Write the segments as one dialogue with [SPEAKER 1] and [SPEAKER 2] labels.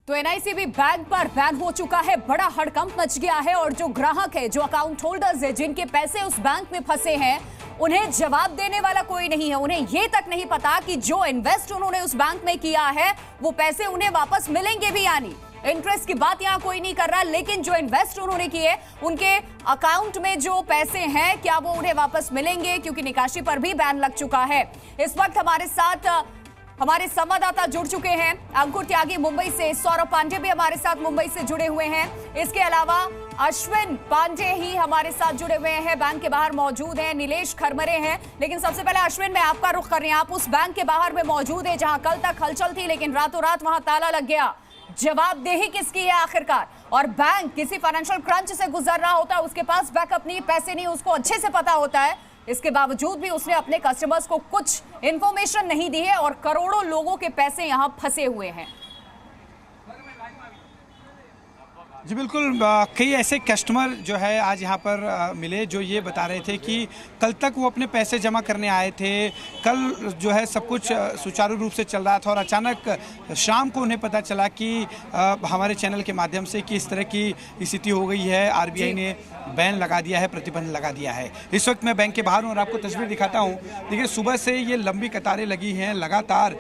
[SPEAKER 1] तो एनआईसीबी बैंक पर बैंक हो चुका है, बड़ा हड़कंप मच गया है और जो ग्राहक है, जो अकाउंट होल्डर्स है, जिनके पैसे उस बैंक में फंसे हैं, उन्हें जवाब देने वाला कोई नहीं है। उन्हें यह तक नहीं पता कि जो इन्वेस्ट उन्होंने उस बैंक में किया है वो पैसे उन्हें वापस मिलेंगे भी या नहीं। इंटरेस्ट की बात यहां कोई नहीं कर रहा, लेकिन जो इन्वेस्ट उन्होंने किए उनके अकाउंट में जो पैसे हैं क्या वो उन्हें वापस मिलेंगे, क्योंकि निकासी पर भी बैन लग चुका है। इस वक्त हमारे साथ हमारे संवाददाता जुड़ चुके हैं, अंकुर त्यागी मुंबई से, सौरभ पांडे भी हमारे साथ मुंबई से जुड़े हुए हैं। इसके अलावा अश्विन पांडे ही हमारे साथ जुड़े हुए हैं, बैंक के बाहर मौजूद हैं, नीलेश खरमरे हैं। लेकिन सबसे पहले अश्विन, मैं आपका रुख कर रही हूं, आप उस बैंक के बाहर में मौजूद है जहां कल तक हलचल थी, लेकिन रातों रात वहां ताला लग गया। जवाबदेही किसकी है आखिरकार? और बैंक किसी फाइनेंशियल क्रंच से गुजर रहा होता है, उसके पास बैकअप नहीं, पैसे नहीं, उसको अच्छे से पता होता है। इसके बावजूद भी उसने अपने कस्टमर्स को कुछ इंफॉर्मेशन नहीं दी है और करोड़ों लोगों के पैसे यहां फंसे हुए हैं।
[SPEAKER 2] जी बिल्कुल, कई ऐसे कस्टमर जो है आज यहाँ पर मिले जो ये बता रहे थे कि कल तक वो अपने पैसे जमा करने आए थे, कल जो है सब कुछ सुचारू रूप से चल रहा था और अचानक शाम को उन्हें पता चला कि हमारे चैनल के माध्यम से कि इस तरह की स्थिति हो गई है, आरबीआई ने बैन लगा दिया है, प्रतिबंध लगा दिया है। इस वक्त मैं बैंक के बाहर हूँ और आपको तस्वीर दिखाता हूँ। देखिए, सुबह से ये लंबी कतारें लगी हैं, लगातार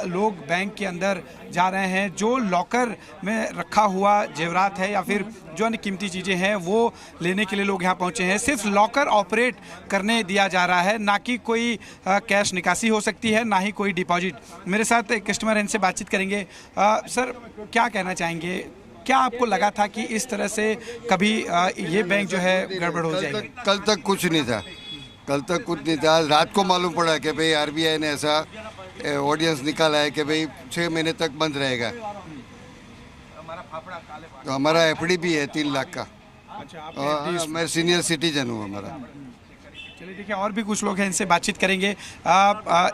[SPEAKER 2] लोग बैंक के अंदर जा रहे हैं। जो लॉकर में रखा हुआ जेवरात है या फिर जो अन्य कीमती चीज़ें हैं वो लेने के लिए लोग यहाँ पहुँचे हैं। सिर्फ लॉकर ऑपरेट करने दिया जा रहा है, ना कि कोई कैश निकासी हो सकती है, ना ही कोई डिपॉजिट। मेरे साथ एक कस्टमर है, इनसे बातचीत करेंगे। सर, क्या कहना चाहेंगे? क्या आपको लगा था कि इस तरह से कभी ये बैंक जो है गड़बड़ हो जाएगी?
[SPEAKER 3] कल तक कुछ नहीं था, कल तक कुछ नहीं था। रात को मालूम पड़ा कि भाई आरबीआई ने ऐसा ऑर्डिनेंस निकाला है कि भाई 6 महीने तक बंद रहेगा। तो हमारा एफडी भी है 3 लाख का। अच्छा, मैं सीनियर सिटीजन हूँ हमारा।
[SPEAKER 2] चलिए, देखिए और भी कुछ लोग हैं, इनसे बातचीत करेंगे।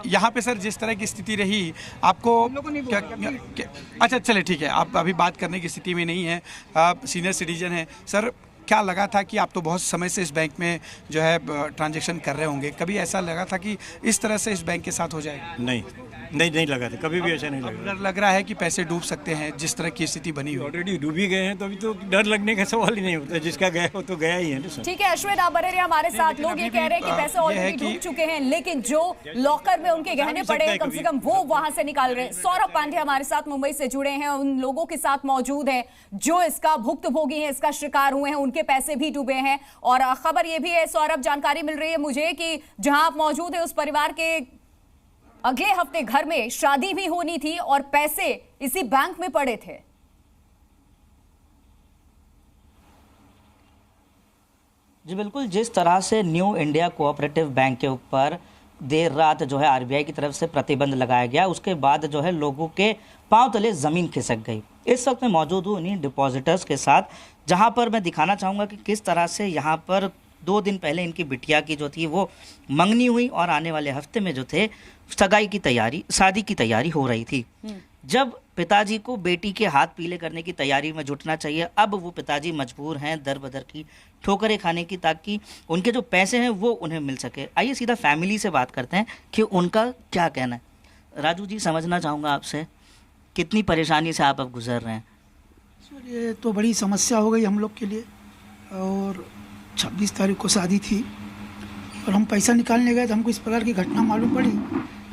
[SPEAKER 2] यहाँ पे सर जिस तरह की स्थिति रही आपको अच्छा चलिए ठीक है, आप अभी बात करने की स्थिति में नहीं है, आप सीनियर सिटीजन हैं। सर, क्या लगा था कि आप तो बहुत समय से इस बैंक में जो है ट्रांजैक्शन कर रहे होंगे, कभी ऐसा लगा था कि इस तरह से इस बैंक के साथ हो जाएगा?
[SPEAKER 4] नहीं लगा था, कभी भी ऐसा नहीं लगा।
[SPEAKER 2] डर लग रहा है कि पैसे डूब सकते हैं जिस तरह की स्थिति बनी हुई?
[SPEAKER 4] ऑलरेडी डूब ही गए हैं, तो अभी तो डर लगने का सवाल ही नहीं होता, जिसका गया हो तो गया ही है ना।
[SPEAKER 1] ठीक है अश्विन, आप बने रहिए हमारे साथ। लोग ये कह रहे हैं कि पैसे ऑलरेडी डूब चुके हैं, लेकिन जो लॉकर में उनके गहने पड़े हैं कम से कम वो वहां से निकाल रहे हैं। सौरभ पांडे हमारे साथ मुंबई से जुड़े हैं, उन लोगों के साथ मौजूद हैं जो इसका भुक्तभोगी है, इसका शिकार हुए हैं, उनके पैसे भी डूबे हैं। और खबर ये भी है सौरभ, जानकारी मिल रही है मुझे कि जहां आप मौजूद है उस परिवार के अगले हफ्ते घर में शादी भी होनी थी और पैसे इसी बैंक में पड़े थे।
[SPEAKER 5] जी बिल्कुल, जिस तरह से न्यू इंडिया कोऑपरेटिव बैंक के ऊपर देर रात जो है आरबीआई की तरफ से प्रतिबंध लगाया गया, उसके बाद जो है लोगों के पांव तले ज़मीन खिसक गई। इस वक्त मैं मौजूद हूँ उन्हीं डिपॉजिटर्स के साथ, जहां पर मैं दिखाना चाहूँगा कि किस तरह से यहाँ पर 2 दिन पहले इनकी बिटिया की जो थी वो मंगनी हुई और आने वाले हफ्ते में जो थे सगाई की तैयारी, शादी की तैयारी हो रही थी। जब पिताजी को बेटी के हाथ पीले करने की तैयारी में जुटना चाहिए, अब वो पिताजी मजबूर हैं दर बदर की ठोकरें खाने की, ताकि उनके जो पैसे हैं वो उन्हें मिल सके। आइए सीधा फैमिली से बात करते हैं कि उनका क्या कहना है। राजू जी, समझना चाहूँगा आपसे, कितनी परेशानी से आप अब गुजर रहे हैं?
[SPEAKER 6] सर, ये तो बड़ी समस्या हो गई हम लोग के लिए। और 26 तारीख को शादी थी और हम पैसा निकालने गए तो हमको इस प्रकार की घटना मालूम पड़ी।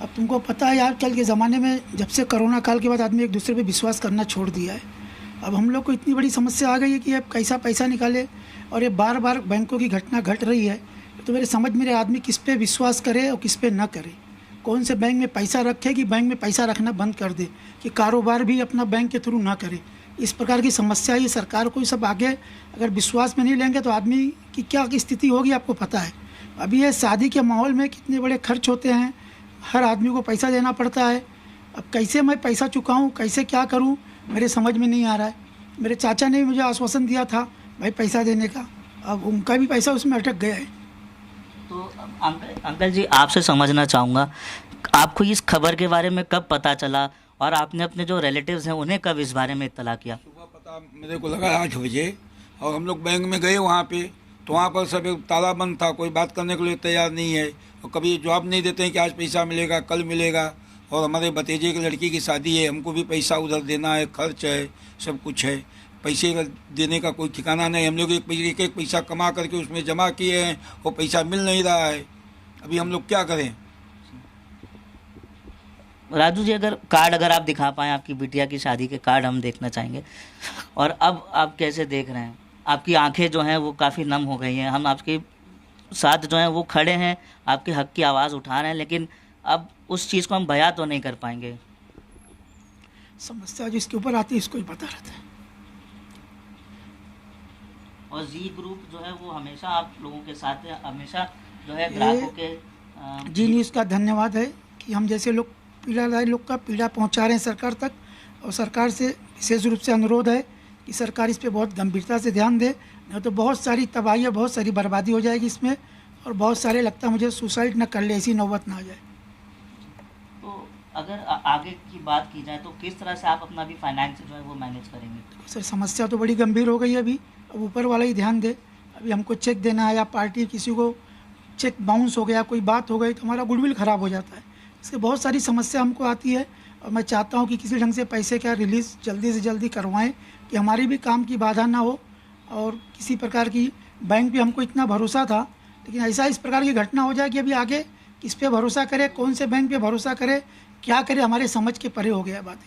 [SPEAKER 6] अब तुमको पता है यार, कल के ज़माने में जब से कोरोना काल के बाद आदमी एक दूसरे पे विश्वास करना छोड़ दिया है। अब हम लोग को इतनी बड़ी समस्या आ गई है कि अब कैसा पैसा निकाले, और ये बार बार बैंकों की घटना घट रही है। तो मेरे समझ में आदमी किस पे विश्वास करे और किस पे ना करे, कौन से बैंक में पैसा रखे कि बैंक में पैसा रखना बंद कर दे, कि कारोबार भी अपना बैंक के थ्रू ना करे। इस प्रकार की समस्या ये सरकार को सब आगे अगर विश्वास में नहीं लेंगे तो आदमी की क्या स्थिति होगी आपको पता है। अभी ये शादी के माहौल में कितने बड़े खर्च होते हैं, हर आदमी को पैसा देना पड़ता है। अब कैसे मैं पैसा चुकाऊं, कैसे क्या करूं, मेरे समझ में नहीं आ रहा है। मेरे चाचा ने मुझे आश्वासन दिया था भाई पैसा देने का, अब उनका भी पैसा उसमें अटक गया है।
[SPEAKER 5] तो अंकल जी, आपसे समझना चाहूँगा, आपको इस खबर के बारे में कब पता चला और आपने अपने जो रिलेटिव्स हैं उन्हें कब इस बारे में इत्तला किया?
[SPEAKER 7] सुबह पता मेरे को लगा 8 बजे, और हम लोग बैंक में गए वहाँ पे, तो वहाँ पर सब ताला बंद था, कोई बात करने के लिए तैयार नहीं है, और कभी जवाब नहीं देते हैं कि आज पैसा मिलेगा, कल मिलेगा। और हमारे भतीजे की लड़की की शादी है, हमको भी पैसा उधर देना है, खर्च है, सब कुछ है। पैसे देने का कोई ठिकाना नहीं। हम लोग एक एक पैसा कमा करके उसमें जमा किए हैं, वो पैसा मिल नहीं रहा है। अभी हम लोग क्या करें?
[SPEAKER 5] राजू जी, अगर आप दिखा पाएँ आपकी बिटिया की शादी के कार्ड हम देखना चाहेंगे। और अब आप कैसे देख रहे हैं? आपकी आंखें जो हैं वो काफ़ी नम हो गई हैं। हम आपके साथ जो हैं वो खड़े हैं, आपके हक की आवाज़ उठा रहे हैं, लेकिन अब उस चीज़ को हम बयां तो नहीं कर पाएंगे।
[SPEAKER 6] समस्या जो इसके ऊपर आती है इसको ही पता रहता है।
[SPEAKER 5] और जी ग्रुप जो है वो हमेशा आप लोगों के साथ है, हमेशा जो है ग्राहकों के
[SPEAKER 6] जी न्यूज़ का धन्यवाद है कि हम जैसे लोग पीड़ादायी लोग का पीड़ा पहुंचा रहे हैं सरकार तक। और सरकार से विशेष रूप से अनुरोध है कि सरकार इस पे बहुत गंभीरता से ध्यान दे, नहीं तो बहुत सारी तबाही, बहुत सारी बर्बादी हो जाएगी इसमें। और बहुत सारे लगता है मुझे सुसाइड न कर ले, ऐसी नौबत ना आ जाए।
[SPEAKER 5] तो अगर आगे की बात की जाए तो किस तरह से आप अपना भी फाइनेंस जो है वो मैनेज करेंगे?
[SPEAKER 6] सर समस्या तो बड़ी गंभीर हो गई है अभी। अब ऊपर वाला ही ध्यान दे। अभी हमको चेक देना है या पार्टी किसी को चेक बाउंस हो गया, कोई बात हो गई तो हमारा गुडविल ख़राब हो जाता है। इससे बहुत सारी समस्या हमको आती है और मैं चाहता हूँ कि किसी ढंग से पैसे का रिलीज़ जल्दी से जल्दी करवाएं कि हमारी भी काम की बाधा ना हो। और किसी प्रकार की बैंक पे हमको इतना भरोसा था, लेकिन ऐसा इस प्रकार की घटना हो जाए कि अभी आगे किस पे भरोसा करे, कौन से बैंक पे भरोसा करे, क्या करे, हमारे समझ के परे हो गया बात।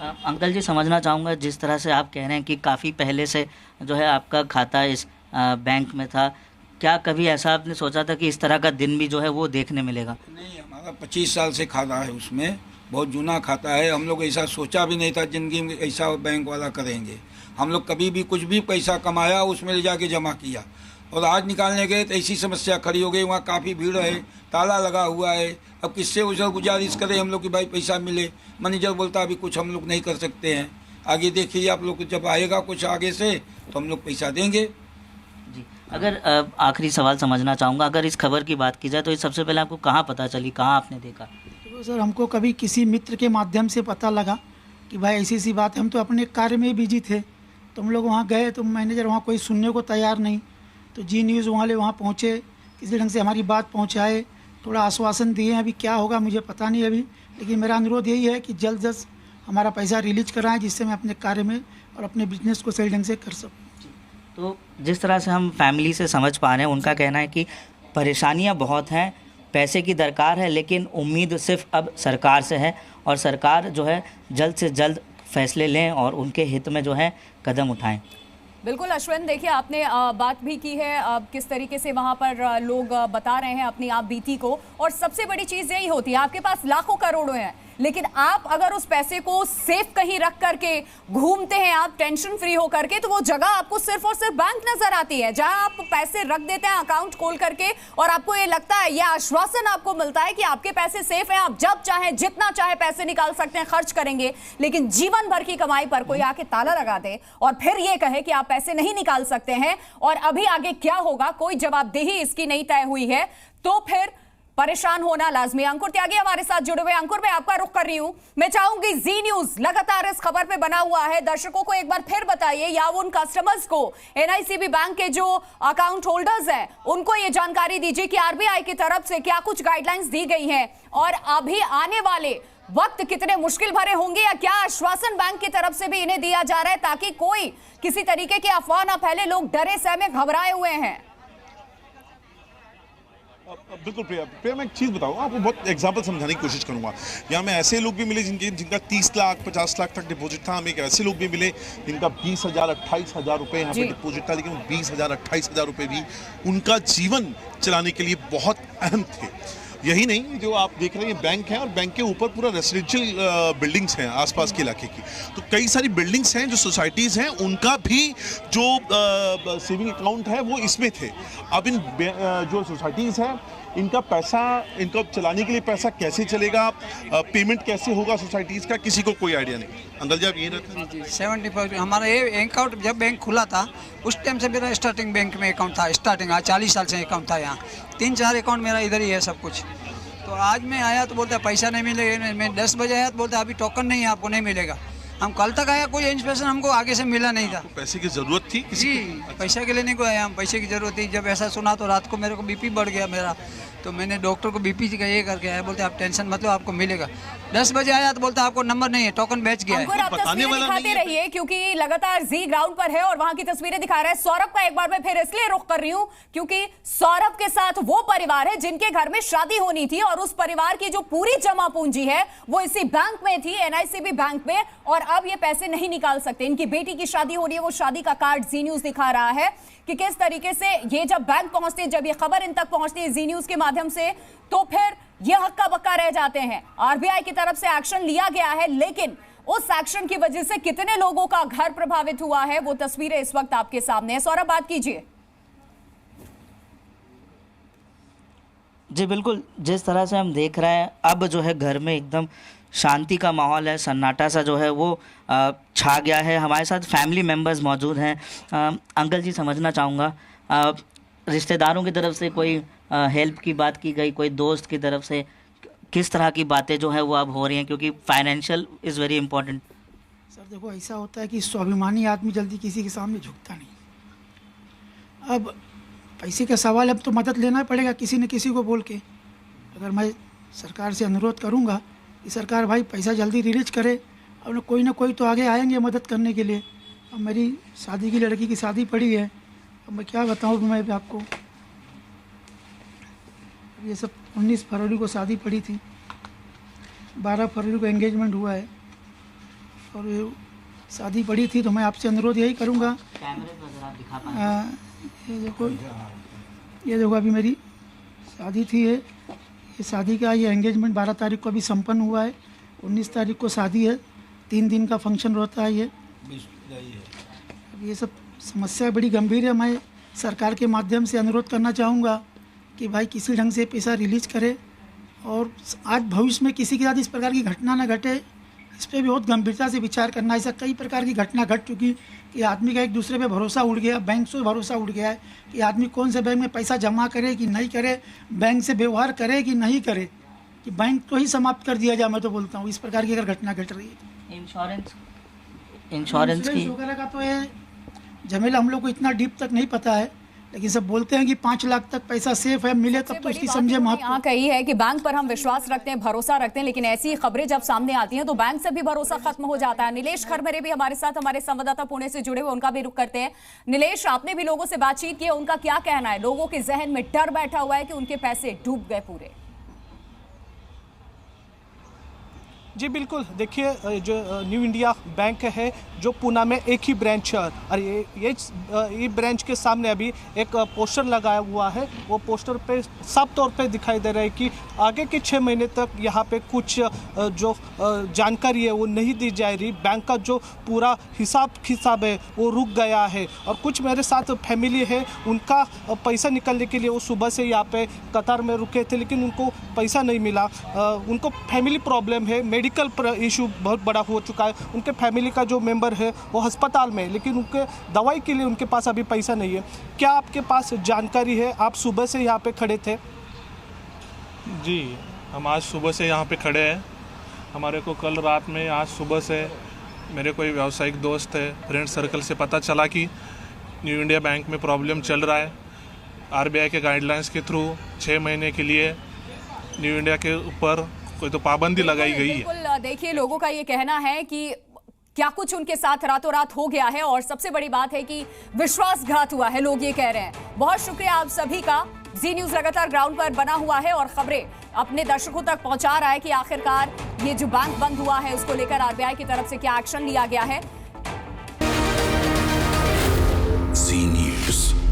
[SPEAKER 5] अंकल जी, समझना चाहूँगा जिस तरह से आप कह रहे हैं कि काफ़ी पहले से जो है आपका खाता इस बैंक में था, क्या कभी ऐसा आपने सोचा था कि इस तरह का दिन भी जो है वो देखने मिलेगा?
[SPEAKER 7] नहीं, हमारा 25 साल से खाता है उसमें, बहुत जूना खाता है। हम लोग ऐसा सोचा भी नहीं था ज़िंदगी में ऐसा बैंक वाला करेंगे। हम लोग कभी भी कुछ भी पैसा कमाया उसमें ले जाके जमा किया, और आज निकालने गए तो ऐसी समस्या खड़ी हो गई। वहाँ काफ़ी भीड़ है, ताला लगा हुआ है। अब किससे उसे गुजारिश करें हम लोग कि भाई पैसा मिले? मैनेजर बोलता अभी कुछ हम लोग नहीं कर सकते हैं, आगे देखिए आप लोग, जब आएगा कुछ आगे से तो हम लोग पैसा देंगे।
[SPEAKER 5] जी, अगर आखिरी सवाल समझना चाहूँगा, अगर इस खबर की बात की जाए तो ये सबसे पहले आपको कहाँ पता चली, कहाँ आपने देखा?
[SPEAKER 6] तो सर हमको कभी किसी मित्र के माध्यम से पता लगा कि भाई ऐसी सी बात है। हम तो अपने कार्य में बिजी थे, तो हम लोग वहाँ गए तो मैनेजर वहाँ कोई सुनने को तैयार नहीं। तो जी न्यूज़ वाले वहाँ पहुँचे, किसी ढंग से हमारी बात पहुँचाए, थोड़ा आश्वासन दिए। अभी क्या होगा मुझे पता नहीं अभी, लेकिन मेरा अनुरोध यही है कि जल्द से जल्द हमारा पैसा रिलीज कराएं, जिससे मैं अपने कार्य में और अपने बिजनेस को सही ढंग से कर सकूं।
[SPEAKER 5] तो जिस तरह से हम फैमिली से समझ पा रहे हैं, उनका कहना है कि परेशानियां बहुत हैं, पैसे की दरकार है, लेकिन उम्मीद सिर्फ अब सरकार से है और सरकार जो है जल्द से जल्द फैसले लें और उनके हित में जो है कदम उठाएं।
[SPEAKER 1] बिल्कुल अश्विन, देखिए आपने बात भी की है किस तरीके से वहां पर लोग बता रहे हैं अपनी आप बीती को। और सबसे बड़ी चीज़ यही होती है, आपके पास लाखों करोड़ों हैं, लेकिन आप अगर उस पैसे को सेफ कहीं रख करके घूमते हैं, आप टेंशन फ्री हो करके, तो वो जगह आपको सिर्फ और सिर्फ बैंक नजर आती है। जहां आप पैसे रख देते हैं अकाउंट खोल करके और आपको ये लगता है, यह आश्वासन आपको मिलता है कि आपके पैसे सेफ हैं, आप जब चाहे जितना चाहे पैसे निकाल सकते हैं, खर्च करेंगे। लेकिन जीवन भर की कमाई पर कोई आके ताला लगा दे और फिर ये कहे कि आप पैसे नहीं निकाल सकते हैं और अभी आगे क्या होगा कोई जवाबदेही इसकी नहीं तय हुई है, तो फिर परेशान होना लाजमी। अंकुर त्यागी हमारे साथ जुड़े हुए। अंकुर, मैं आपका रुख कर रही हूं। मैं चाहूंगी जी न्यूज लगातार इस खबर पे बना हुआ है, दर्शकों को एक बार फिर बताइए या उन कस्टमर्स को, एनआईसीबी बैंक के जो अकाउंट होल्डर्स हैं, उनको ये जानकारी दीजिए कि आरबीआई की तरफ से क्या कुछ गाइडलाइंस दी गई हैं और अभी आने वाले वक्त कितने मुश्किल भरे होंगे, या क्या आश्वासन बैंक की तरफ से भी इन्हें दिया जा रहा है ताकि कोई किसी तरीके की अफवाह ना फैले, लोग डरे सहमे घबराए हुए हैं।
[SPEAKER 8] बिल्कुल प्रिया, मैं एक चीज़ बताऊँ आपको, बहुत एग्जांपल समझाने की कोशिश करूँगा। यहाँ में ऐसे लोग भी मिले जिनका 30 लाख 50 लाख तक डिपॉजिट था। हमें ऐसे लोग भी मिले जिनका 20,000 28,000 रुपये यहाँ पे डिपॉजिट था, लेकिन 20,000 28,000 रुपये भी उनका जीवन चलाने के लिए बहुत अहम थे। यही नहीं, जो आप देख रहे हैं बैंक है और बैंक के ऊपर पूरा रेसिडेंशियल बिल्डिंग्स हैं आसपास के इलाके की, तो कई सारी बिल्डिंग्स हैं जो सोसाइटीज़ हैं, उनका भी जो सेविंग अकाउंट है वो इसमें थे। अब इन जो सोसाइटीज़ हैं, इनका पैसा, इनको चलाने के लिए पैसा कैसे चलेगा, पेमेंट कैसे होगा सोसाइटीज़ का, किसी को कोई आइडिया नहीं। अंकल जी आप ये रहते हैं?
[SPEAKER 9] जी 75 हमारा ये अकाउंट जब बैंक खुला था उस टाइम से मेरा स्टार्टिंग बैंक में अकाउंट था, स्टार्टिंग 40 साल से अकाउंट था यहाँ। 3-4 अकाउंट मेरा इधर ही है सब कुछ। तो आज मैं आया तो बोलता है पैसा नहीं मिलेगा। मैं 10 बजे आया तो बोलता है अभी टोकन नहीं है, आपको नहीं मिलेगा। हम कल तक आया, कोई इंस्पेक्शन हमको आगे से मिला नहीं था।
[SPEAKER 8] पैसे की ज़रूरत थी
[SPEAKER 9] जी, पैसे के लेने को आया हम, पैसे की ज़रूरत थी। जब ऐसा सुना तो रात को मेरे को बीपी बढ़ गया मेरा, तो मैंने डॉक्टर को बीपी का ये करके आया, बोलते आप टेंशन मत लो आपको मिलेगा। 10 बजे आया तो बोलता आपको नंबर नहीं है, टोकन बेच गया है।
[SPEAKER 1] अंकुर, आप तस्वीरें दिखाते रहिए क्योंकि लगातार जी ग्राउंड पर है और वहां की तस्वीरें दिखा रहा है सौरभ का। एक बार मैं फिर इसलिए रुख कर रही हूं क्योंकि सौरभ के साथ वो परिवार है जिनके घर में शादी होनी थी और उस परिवार की जो पूरी जमा पूंजी है वो इसी बैंक में थी, NICB बैंक में, और अब ये पैसे नहीं निकाल सकते। इनकी बेटी की शादी हो रही है, वो शादी का कार्ड जी न्यूज दिखा रहा है कि किस तरीके से ये जब बैंक पहुंचते हैं, जब ये खबर इन तक पहुंचती है जी न्यूज के माध्यम से, तो फिर ये हक्का बक्का रह जाते हैं। RBI की तरफ से एक्शन लिया गया है, लेकिन उस एक्शन की वजह से कितने लोगों का घर प्रभावित हुआ है वो तस्वीरें इस वक्त आपके सामने है। सौरभ, बात कीजिए।
[SPEAKER 5] जी बिल्कुल, जिस तरह से हम देख रहे हैं अब जो है घर में एकदम शांति का माहौल है, सन्नाटा सा जो है वो छा गया है। हमारे साथ फैमिली मेंबर्स मौजूद हैं। अंकल जी, समझना चाहूँगा, रिश्तेदारों की तरफ से कोई हेल्प की बात की गई, कोई दोस्त की तरफ से किस तरह की बातें जो है वो अब हो रही हैं, क्योंकि financial is very important.
[SPEAKER 6] Sir देखो, ऐसा होता है कि स्वाभिमानी आदमी जल्दी किसी के सामने झुकता नहीं। अब पैसे का सवाल, अब तो मदद लेना पड़ेगा किसी न किसी को बोल के। अगर मैं सरकार से अनुरोध करूंगा कि सरकार भाई पैसा जल्दी रिलीज करे, और कोई ना कोई तो आगे आएंगे मदद करने के लिए। अब मेरी शादी की लड़की की शादी पड़ी है, अब मैं क्या बताऊँ मैं आपको। ये सब 19 फरवरी को शादी पड़ी थी, 12 फरवरी को एंगेजमेंट हुआ है और ये शादी पड़ी थी। तो मैं आपसे अनुरोध यही करूँगा, ये देखो अभी मेरी शादी थी, ये शादी का ये एंगेजमेंट 12 तारीख को अभी संपन्न हुआ है। 19 तारीख को शादी है, 3 दिन का फंक्शन रहता है। ये सब समस्या बड़ी गंभीर है। मैं सरकार के माध्यम से अनुरोध करना चाहूँगा कि भाई किसी ढंग से पैसा रिलीज करे और आज भविष्य में किसी के साथ इस प्रकार की घटना न घटे, इस पर भी बहुत गंभीरता से विचार करना है। ऐसा कई प्रकार की घटना घट चुकी कि आदमी का एक दूसरे पे भरोसा उड़ गया, बैंक से भरोसा उड़ गया है कि आदमी कौन से बैंक में पैसा जमा करे कि नहीं करे, बैंक से व्यवहार करे कि नहीं करे, कि बैंक तो ही समाप्त कर दिया जाए। मैं तो बोलता हूँ इस प्रकार की अगर घटना घट रही है। इंश्योरेंस वगैरह का तो ये झमेला हम लोग को इतना डीप तक नहीं पता है, लेकिन सब बोलते हैं कि 5 लाख तक पैसा सेफ है, मिले तब तो उसकी समझे महत्व।
[SPEAKER 1] यहाँ कही है कि बैंक पर हम विश्वास रखते हैं, भरोसा रखते हैं, लेकिन ऐसी खबरें जब सामने आती हैं तो बैंक से भी भरोसा खत्म हो जाता है। नीलेश खरमरे भी हमारे साथ, हमारे संवाददाता पुणे से जुड़े हुए, उनका भी रुख करते हैं। नीलेश, आपने भी लोगों से बातचीत की, उनका क्या कहना है? लोगों के जहन में डर बैठा हुआ है कि उनके पैसे डूब गए पूरे।
[SPEAKER 10] जी बिल्कुल, देखिए जो न्यू इंडिया बैंक है जो पूना में एक ही ब्रांच है और ये ब्रांच के सामने अभी एक पोस्टर लगाया हुआ है। वो पोस्टर पे साफ तौर पे दिखाई दे रहा है कि आगे के 6 महीने तक यहाँ पे कुछ जो जानकारी है वो नहीं दी जा रही। बैंक का जो पूरा हिसाब किताब है वो रुक गया है और कुछ मेरे साथ फैमिली है, उनका पैसा निकलने के लिए वो सुबह से यहाँ पे कतार में रुके थे, लेकिन उनको पैसा नहीं मिला। उनको फैमिली प्रॉब्लम है, मेडिकल इशू बहुत बड़ा हो चुका है। उनके फैमिली का जो मेंबर है वो अस्पताल में, लेकिन उनके दवाई के लिए उनके पास अभी पैसा नहीं है। क्या आपके पास जानकारी है? आप सुबह से यहाँ पे खड़े थे?
[SPEAKER 11] जी, हम आज सुबह से यहाँ पे खड़े हैं। हमारे को कल रात में, आज सुबह से मेरे कोई व्यावसायिक दोस्त है, फ्रेंड सर्कल से पता चला कि न्यू इंडिया बैंक में प्रॉब्लम चल रहा है। RBI के गाइडलाइंस के थ्रू 6 महीने के लिए न्यू इंडिया के ऊपर कोई तो पाबंदी लगाई गई है।
[SPEAKER 1] बिल्कुल, देखिए लोगों का ये कहना है कि क्या कुछ उनके साथ रातों रात हो गया है और सबसे बड़ी बात है कि विश्वासघात हुआ है, लोग ये कह रहे हैं। बहुत शुक्रिया आप सभी का। जी न्यूज लगातार ग्राउंड पर बना हुआ है और खबरें अपने दर्शकों तक पहुंचा रहा है कि आखिरकार ये जो बैंक बंद हुआ है उसको लेकर RBI की तरफ से क्या एक्शन लिया गया है।
[SPEAKER 12] जी न्यूज।